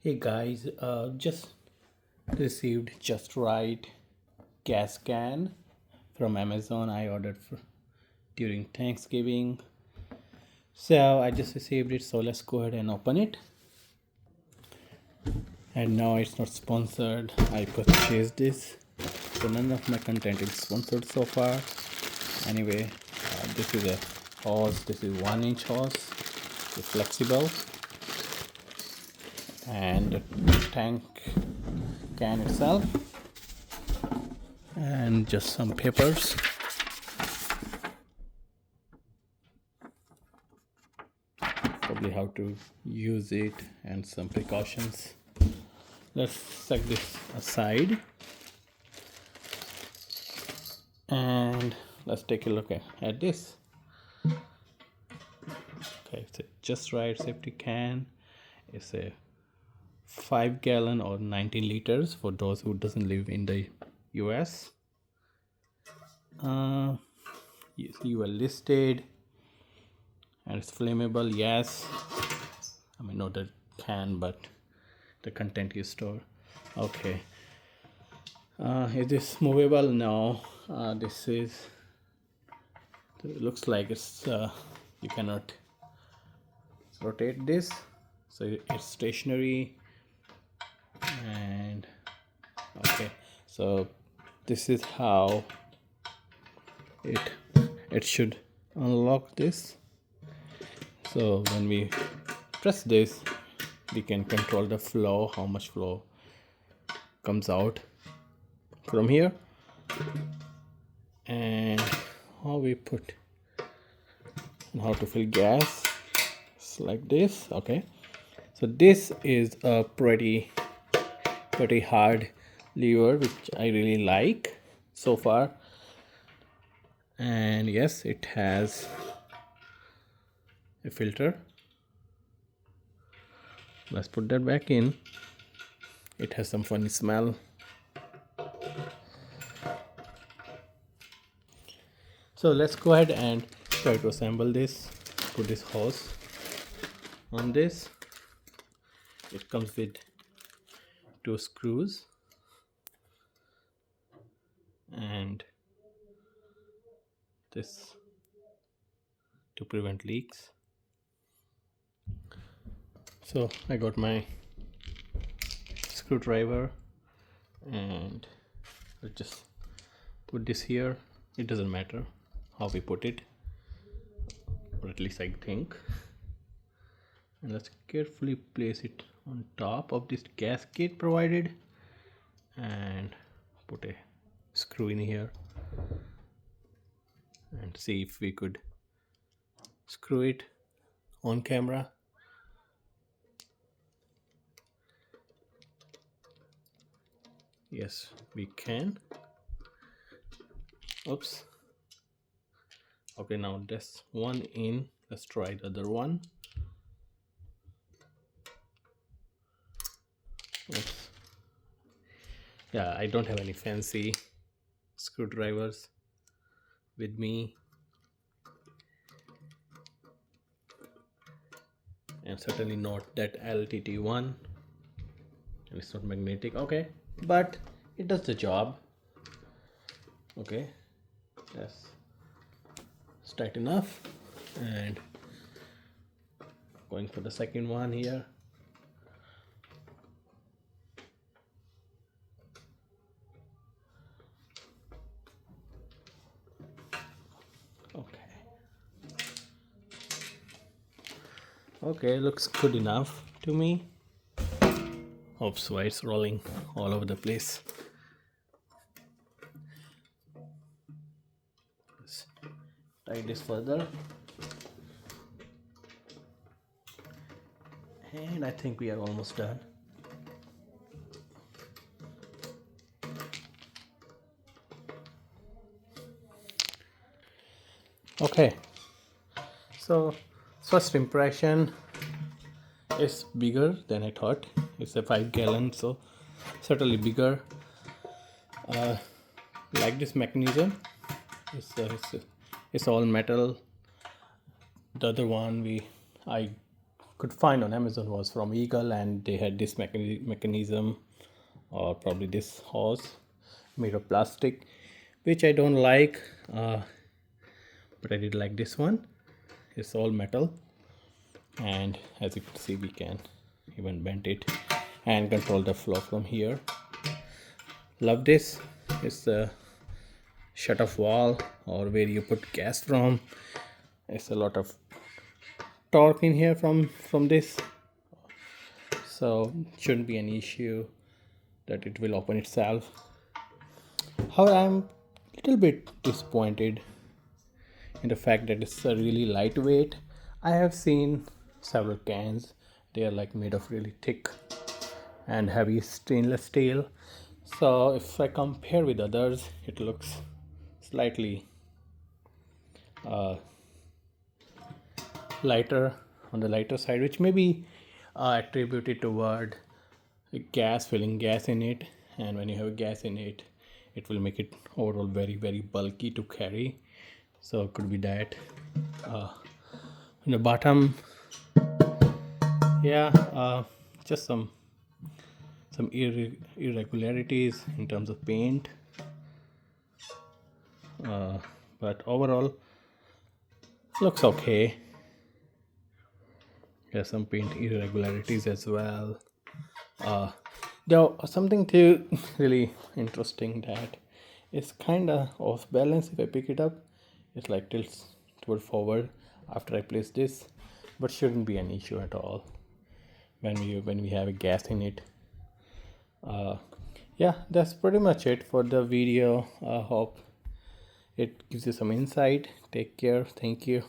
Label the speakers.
Speaker 1: Hey guys, just received Justrite gas can from Amazon. I ordered during Thanksgiving. So I just received it, so let's go ahead and open it. And no, it's not sponsored. I purchased this. So none of my content is sponsored so far. Anyway, this is a hose. This is 1-inch hose. It's flexible. And the tank can itself, and just some papers. Probably how to use it and some precautions. Let's set this aside and let's take a look at this. Okay, it's a Justrite safety can. It's a 5-gallon or 19 liters for those who doesn't live in the US. You are listed, and it's flammable. Yes, I mean not the can, but the content you store. Okay. Is this movable? No. This is. It looks like it's. You cannot rotate this, so it's stationary. And okay, so this is how it should unlock this. So when we press this, we can control the flow, how much flow comes out from here, and how we put and how to fill gas. It's like this. Okay, so this is a pretty hard lever, which I really like so far. And yes, it has a filter. Let's put that back in. It has some funny smell. So let's go ahead and try to assemble this. Put this hose on this. It comes with 2 screws and this to prevent leaks. So I got my screwdriver and I'll just put this here. It doesn't matter how we put it, or at least I think. And let's carefully place it on top of this gasket provided and put a screw in here and see if we could screw it on camera. Yes, we can. Oops. Okay, now that's one in. Let's try the other one. Oops. Yeah, I don't have any fancy screwdrivers with me, and certainly not that LTT one, and it's not magnetic. Okay, but it does the job. Okay, that's tight enough. And going for the second one here. Okay, looks good enough to me. Oops, why it's rolling all over the place. Let's tie this further. And I think we are almost done. Okay, so first impression is bigger than I thought. It's a 5-gallon, so certainly bigger. Like this mechanism. It's all metal. The other one I could find on Amazon was from Eagle, and they had this mechanism, or probably this hose made of plastic, which I don't like, but I did like this one. It's all metal, and as you can see, we can even bend it and control the flow from here. Love this. It's a shut off valve, or where you put gas from. It's a lot of torque in here from this, so shouldn't be an issue that it will open itself. However, I'm a little bit disappointed in the fact that it's a really lightweight. I have seen several cans, they are like made of really thick and heavy stainless steel, so if I compare with others, it looks slightly lighter, on the lighter side, which may be attributed toward gas, filling gas in it, and when you have gas in it, it will make it overall very very bulky to carry, so it could be that. In the bottom, yeah, just some irregularities in terms of paint, but overall looks okay. There's some paint irregularities as well. There something to really interesting that it's kind of off balance. If I pick it up, it's like tilts toward forward after I place this, but shouldn't be an issue at all when we have a gas in it. Yeah, that's pretty much it for the video. I hope it gives you some insight. Take care. Thank you.